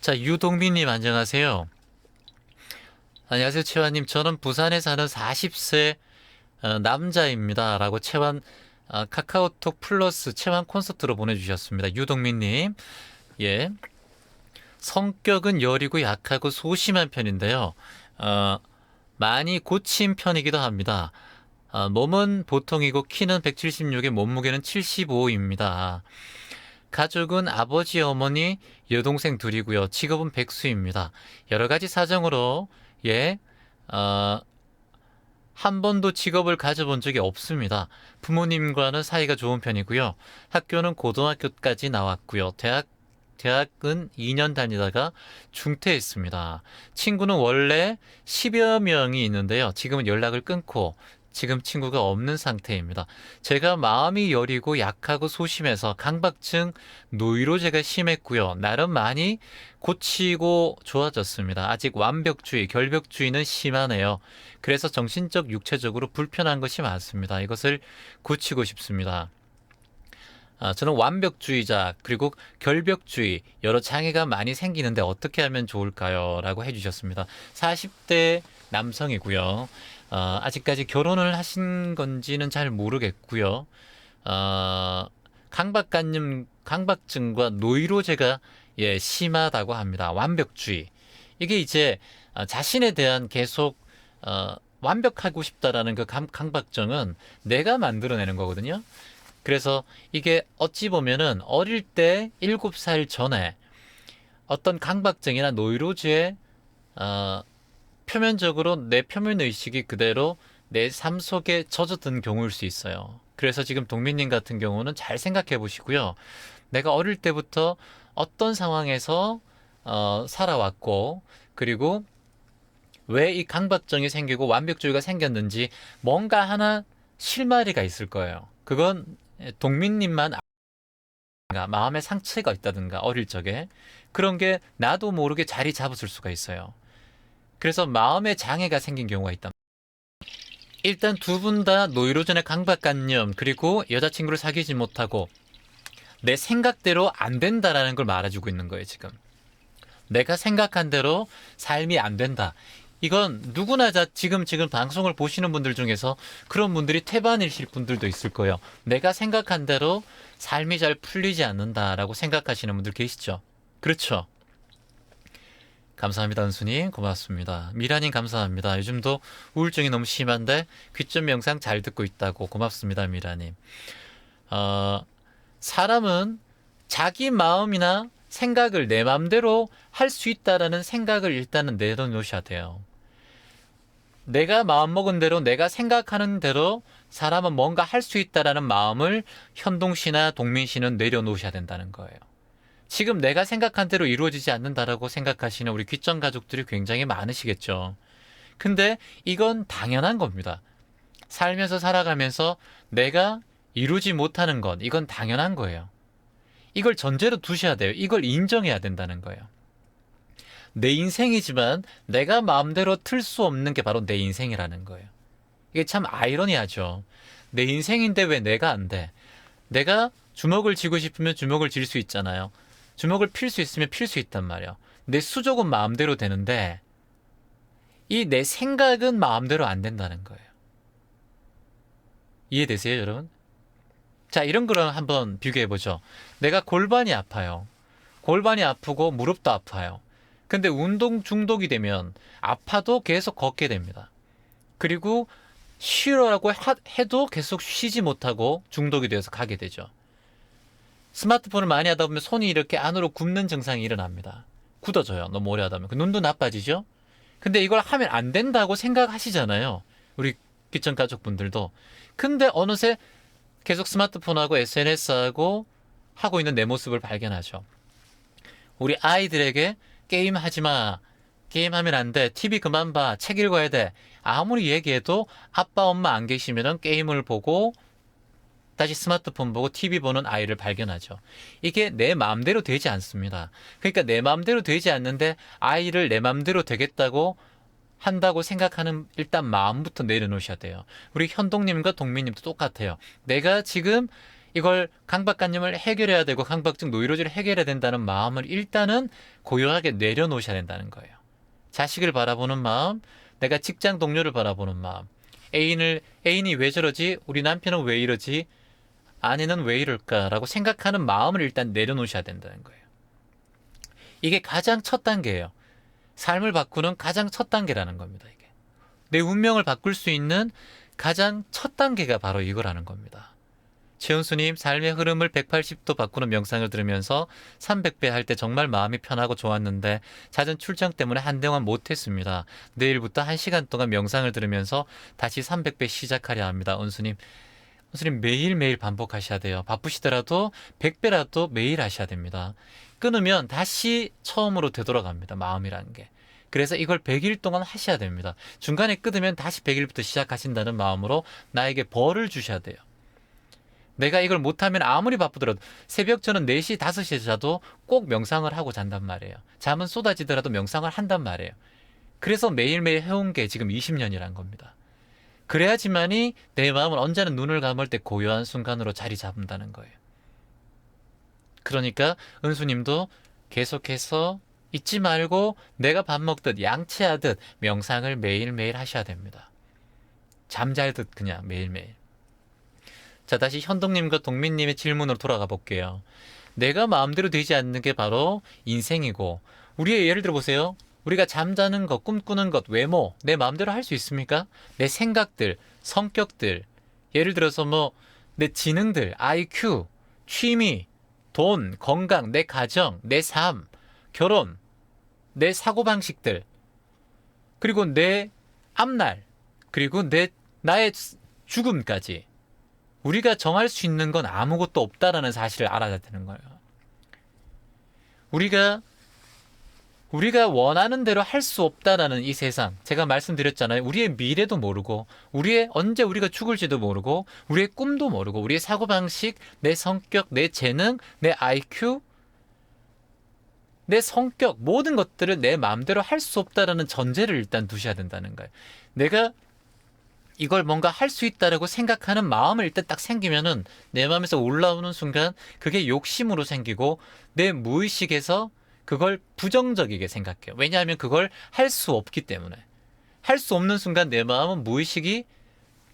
자, 유동민님 안녕하세요. 안녕하세요, 채환님. 저는 부산에 사는 40세 남자입니다. 라고 채환 카카오톡 플러스 채환 콘서트로 보내주셨습니다. 유동민님. 예. 성격은 여리고 약하고 소심한 편인데요. 어, 많이 고친 편이기도 합니다. 몸은 보통이고 키는 176에 몸무게는 75입니다. 가족은 아버지, 어머니, 여동생 둘이고요. 직업은 백수입니다. 여러 가지 사정으로 예, 어, 한 번도 직업을 가져본 적이 없습니다. 부모님과는 사이가 좋은 편이고요. 학교는 고등학교까지 나왔고요. 대학은 2년 다니다가 중퇴했습니다. 친구는 원래 10여 명이 있는데요. 지금은 연락을 끊고 지금 친구가 없는 상태입니다. 제가 마음이 여리고 약하고 소심해서 강박증, 노이로제가 심했고요. 나름 많이 고치고 좋아졌습니다. 아직 완벽주의, 결벽주의는 심하네요. 그래서 정신적, 육체적으로 불편한 것이 많습니다. 이것을 고치고 싶습니다. 저는 완벽주의자 그리고 결벽주의 여러 장애가 많이 생기는데 어떻게 하면 좋을까요? 라고 해주셨습니다. 40대 남성이고요. 아직까지 결혼을 하신 건지는 잘 모르겠고요. 강박증과 노이로제가 예, 심하다고 합니다. 완벽주의. 이게 이제 자신에 대한 계속 완벽하고 싶다라는 그 강박증은 내가 만들어내는 거거든요. 그래서 이게 어찌 보면은 어릴 때 7살 전에 어떤 강박증이나 노이로즈에 표면적으로 내 표면의식이 그대로 내 삶 속에 젖어든 경우일 수 있어요. 그래서 지금 동민님 같은 경우는 잘 생각해 보시고요. 내가 어릴 때부터 어떤 상황에서 살아왔고 그리고 왜 이 강박증이 생기고 완벽주의가 생겼는지 뭔가 하나 실마리가 있을 거예요. 그건 동민님만 마음의 상처가 있다든가 어릴 적에 그런 게 나도 모르게 자리 잡았을 수가 있어요. 그래서 마음의 장애가 생긴 경우가 있다. 일단 두 분 다 노이로젠의 강박관념 그리고 여자친구를 사귀지 못하고 내 생각대로 안 된다라는 걸 말해주고 있는 거예요. 지금 내가 생각한 대로 삶이 안 된다. 이건 누구나 지금 방송을 보시는 분들 중에서 그런 분들이 태반이실 분들도 있을 거예요. 내가 생각한 대로 삶이 잘 풀리지 않는다라고 생각하시는 분들 계시죠? 그렇죠? 감사합니다, 은수님. 고맙습니다. 미라님 감사합니다. 요즘도 우울증이 너무 심한데 귀점 명상 잘 듣고 있다고 고맙습니다, 미라님. 사람은 자기 마음이나 생각을 내 마음대로 할 수 있다라는 생각을 일단은 내려놓으셔야 돼요. 내가 마음먹은 대로 내가 생각하는 대로 사람은 뭔가 할 수 있다라는 마음을 현동 씨나 동민 씨는 내려놓으셔야 된다는 거예요. 지금 내가 생각한 대로 이루어지지 않는다라고 생각하시는 우리 귀점 가족들이 굉장히 많으시겠죠. 근데 이건 당연한 겁니다. 살면서 살아가면서 내가 이루지 못하는 것, 이건 당연한 거예요. 이걸 전제로 두셔야 돼요. 이걸 인정해야 된다는 거예요. 내 인생이지만 내가 마음대로 틀 수 없는 게 바로 내 인생이라는 거예요. 이게 참 아이러니하죠. 내 인생인데 왜 내가 안 돼? 내가 주먹을 쥐고 싶으면 주먹을 쥘 수 있잖아요. 주먹을 필 수 있으면 필 수 있단 말이에요. 내 수족은 마음대로 되는데 이 내 생각은 마음대로 안 된다는 거예요. 이해되세요, 여러분? 자, 이런 거랑 한번 비교해보죠. 내가 골반이 아파요. 골반이 아프고 무릎도 아파요. 근데 운동 중독이 되면 아파도 계속 걷게 됩니다. 그리고 쉬라고 해도 계속 쉬지 못하고 중독이 되어서 가게 되죠. 스마트폰을 많이 하다 보면 손이 이렇게 안으로 굽는 증상이 일어납니다. 굳어져요. 너무 오래 하다 보면. 그 눈도 나빠지죠? 근데 이걸 하면 안 된다고 생각하시잖아요. 우리 기천 가족분들도. 근데 어느새 계속 스마트폰하고 SNS하고 하고 있는 내 모습을 발견하죠. 우리 아이들에게 게임하지 마. 게임하면 안 돼. TV 그만 봐. 책 읽어야 돼. 아무리 얘기해도 아빠, 엄마 안 계시면 게임을 보고 다시 스마트폰 보고 TV 보는 아이를 발견하죠. 이게 내 마음대로 되지 않습니다. 그러니까 내 마음대로 되지 않는데 아이를 내 마음대로 되겠다고 한다고 생각하는 일단 마음부터 내려놓으셔야 돼요. 우리 현동님과 동민님도 똑같아요. 내가 지금 이걸 강박관념을 해결해야 되고 강박증 노이로제를 해결해야 된다는 마음을 일단은 고요하게 내려놓으셔야 된다는 거예요. 자식을 바라보는 마음, 내가 직장 동료를 바라보는 마음, 애인이 왜 저러지? 우리 남편은 왜 이러지? 아내는 왜 이럴까라고 생각하는 마음을 일단 내려놓으셔야 된다는 거예요. 이게 가장 첫 단계예요. 삶을 바꾸는 가장 첫 단계라는 겁니다. 이게 내 운명을 바꿀 수 있는 가장 첫 단계가 바로 이거라는 겁니다. 최은수님, 삶의 흐름을 180도 바꾸는 명상을 들으면서 300배 할 때 정말 마음이 편하고 좋았는데 잦은 출장 때문에 한동안 못했습니다. 내일부터 1시간 동안 명상을 들으면서 다시 300배 시작하려 합니다. 은수님 매일매일 반복하셔야 돼요. 바쁘시더라도 100배라도 매일 하셔야 됩니다. 끊으면 다시 처음으로 되돌아갑니다. 마음이라는 게. 그래서 이걸 100일 동안 하셔야 됩니다. 중간에 끊으면 다시 100일부터 시작하신다는 마음으로 나에게 벌을 주셔야 돼요. 내가 이걸 못하면 아무리 바쁘더라도 새벽 저는 4시, 5시에 자도 꼭 명상을 하고 잔단 말이에요. 잠은 쏟아지더라도 명상을 한단 말이에요. 그래서 매일매일 해온 게 지금 20년이란 겁니다. 그래야지만이 내 마음은 언제나 눈을 감을 때 고요한 순간으로 자리 잡는다는 거예요. 그러니까 은수님도 계속해서 잊지 말고 내가 밥 먹듯 양치하듯 명상을 매일매일 하셔야 됩니다. 잠잘듯 그냥 매일매일. 자, 다시 현동님과 동민님의 질문으로 돌아가 볼게요. 내가 마음대로 되지 않는 게 바로 인생이고, 우리의 예를 들어 보세요. 우리가 잠자는 것, 꿈꾸는 것, 외모, 내 마음대로 할 수 있습니까? 내 생각들, 성격들, 예를 들어서 내 지능들, IQ, 취미, 돈, 건강, 내 가정, 내 삶, 결혼, 내 사고방식들, 그리고 내 앞날, 그리고 나의 죽음까지 우리가 정할 수 있는 건 아무것도 없다라는 사실을 알아야 되는 거예요. 우리가 원하는 대로 할 수 없다라는 이 세상, 제가 말씀드렸잖아요. 우리의 미래도 모르고, 언제 우리가 죽을지도 모르고, 우리의 꿈도 모르고, 우리의 사고방식, 내 성격, 내 재능, 내 IQ, 내 성격, 모든 것들을 내 마음대로 할 수 없다라는 전제를 일단 두셔야 된다는 거예요. 내가 이걸 뭔가 할 수 있다라고 생각하는 마음을 일단 딱 생기면은 내 마음에서 올라오는 순간 그게 욕심으로 생기고 내 무의식에서 그걸 부정적이게 생각해요. 왜냐하면 그걸 할 수 없기 때문에. 할 수 없는 순간 내 마음은 무의식이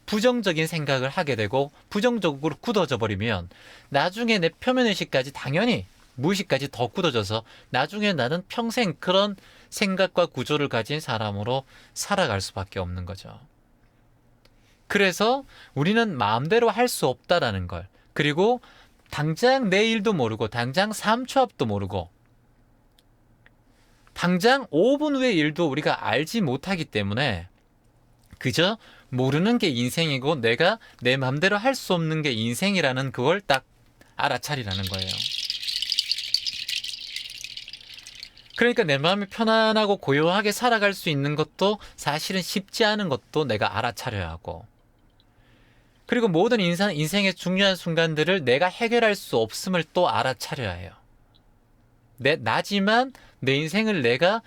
부정적인 생각을 하게 되고 부정적으로 굳어져 버리면 나중에 내 표면의식까지 당연히 무의식까지 더 굳어져서 나중에 나는 평생 그런 생각과 구조를 가진 사람으로 살아갈 수밖에 없는 거죠. 그래서 우리는 마음대로 할 수 없다라는 걸, 그리고 당장 내일도 모르고 당장 3초 앞도 모르고 당장 5분 후의 일도 우리가 알지 못하기 때문에 그저 모르는 게 인생이고 내가 내 마음대로 할 수 없는 게 인생이라는 그걸 딱 알아차리라는 거예요. 그러니까 내 마음이 편안하고 고요하게 살아갈 수 있는 것도 사실은 쉽지 않은 것도 내가 알아차려야 하고, 그리고 모든 인생의 중요한 순간들을 내가 해결할 수 없음을 또 알아차려야 해요. 나지만 내 인생을 내가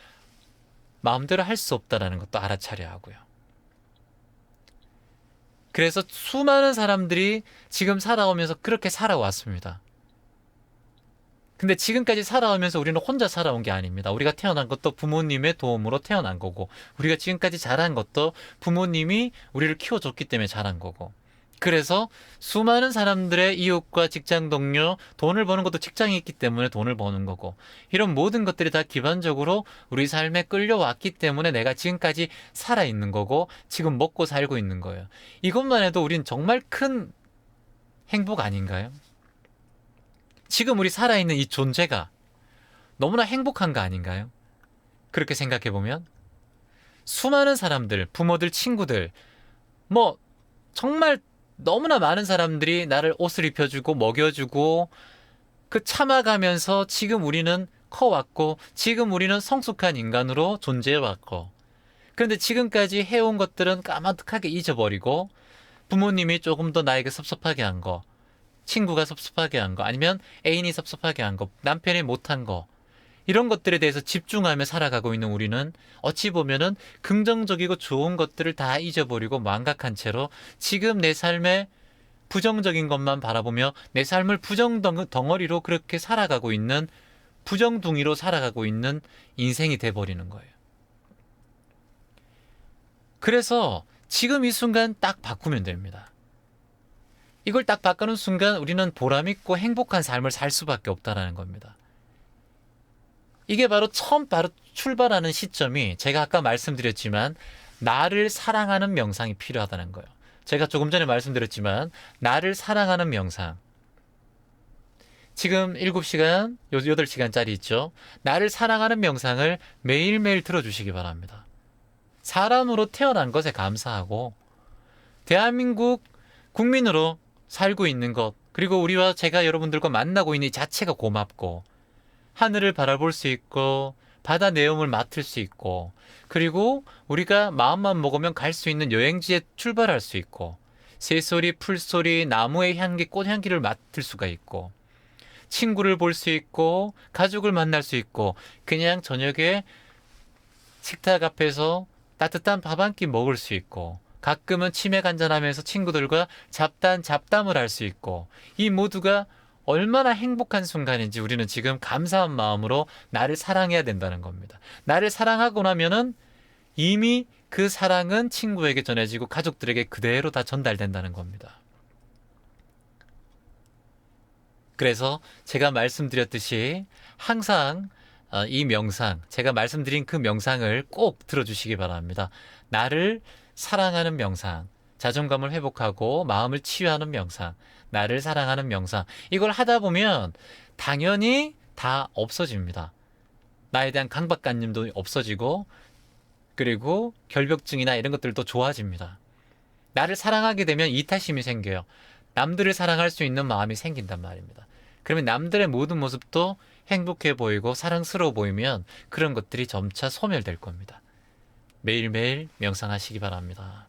마음대로 할 수 없다는 것도 알아차려야 하고요. 그래서 수많은 사람들이 지금 살아오면서 그렇게 살아왔습니다. 근데 지금까지 살아오면서 우리는 혼자 살아온 게 아닙니다. 우리가 태어난 것도 부모님의 도움으로 태어난 거고, 우리가 지금까지 자란 것도 부모님이 우리를 키워줬기 때문에 자란 거고, 그래서 수많은 사람들의 이웃과 직장 동료, 돈을 버는 것도 직장이 있기 때문에 돈을 버는 거고, 이런 모든 것들이 다 기반적으로 우리 삶에 끌려왔기 때문에 내가 지금까지 살아있는 거고 지금 먹고 살고 있는 거예요. 이것만 해도 우린 정말 큰 행복 아닌가요? 지금 우리 살아있는 이 존재가 너무나 행복한 거 아닌가요? 그렇게 생각해보면 수많은 사람들, 부모들, 친구들, 정말 너무나 많은 사람들이 나를 옷을 입혀주고 먹여주고 참아가면서 지금 우리는 커왔고 지금 우리는 성숙한 인간으로 존재해왔고, 그런데 지금까지 해온 것들은 까마득하게 잊어버리고 부모님이 조금 더 나에게 섭섭하게 한 거, 친구가 섭섭하게 한 거, 아니면 애인이 섭섭하게 한 거, 남편이 못한 거, 이런 것들에 대해서 집중하며 살아가고 있는 우리는 어찌 보면은 긍정적이고 좋은 것들을 다 잊어버리고 망각한 채로 지금 내 삶에 부정적인 것만 바라보며 내 삶을 부정 덩어리로 그렇게 살아가고 있는, 부정둥이로 살아가고 있는 인생이 돼버리는 거예요. 그래서 지금 이 순간 딱 바꾸면 됩니다. 이걸 딱 바꾸는 순간 우리는 보람있고 행복한 삶을 살 수밖에 없다는 겁니다. 이게 바로 처음 출발하는 시점이 제가 아까 말씀드렸지만 나를 사랑하는 명상이 필요하다는 거예요. 제가 조금 전에 말씀드렸지만 나를 사랑하는 명상. 지금 7시간, 8시간짜리 있죠. 나를 사랑하는 명상을 매일매일 들어주시기 바랍니다. 사람으로 태어난 것에 감사하고 대한민국 국민으로 살고 있는 것, 그리고 우리와 제가 여러분들과 만나고 있는 이 자체가 고맙고, 하늘을 바라볼 수 있고 바다 내음을 맡을 수 있고, 그리고 우리가 마음만 먹으면 갈 수 있는 여행지에 출발할 수 있고, 새소리, 풀소리, 나무의 향기, 꽃향기를 맡을 수가 있고, 친구를 볼 수 있고, 가족을 만날 수 있고, 그냥 저녁에 식탁 앞에서 따뜻한 밥 한 끼 먹을 수 있고, 가끔은 치맥 한잔하면서 친구들과 잡담을 할 수 있고, 이 모두가 얼마나 행복한 순간인지 우리는 지금 감사한 마음으로 나를 사랑해야 된다는 겁니다. 나를 사랑하고 나면은 이미 그 사랑은 친구에게 전해지고 가족들에게 그대로 다 전달된다는 겁니다. 그래서 제가 말씀드렸듯이 항상 이 명상, 제가 말씀드린 그 명상을 꼭 들어주시기 바랍니다. 나를 사랑하는 명상, 자존감을 회복하고 마음을 치유하는 명상, 나를 사랑하는 명상, 이걸 하다 보면 당연히 다 없어집니다. 나에 대한 강박관념도 없어지고, 그리고 결벽증이나 이런 것들도 좋아집니다. 나를 사랑하게 되면 이타심이 생겨요. 남들을 사랑할 수 있는 마음이 생긴단 말입니다. 그러면 남들의 모든 모습도 행복해 보이고 사랑스러워 보이면 그런 것들이 점차 소멸될 겁니다. 매일매일 명상하시기 바랍니다.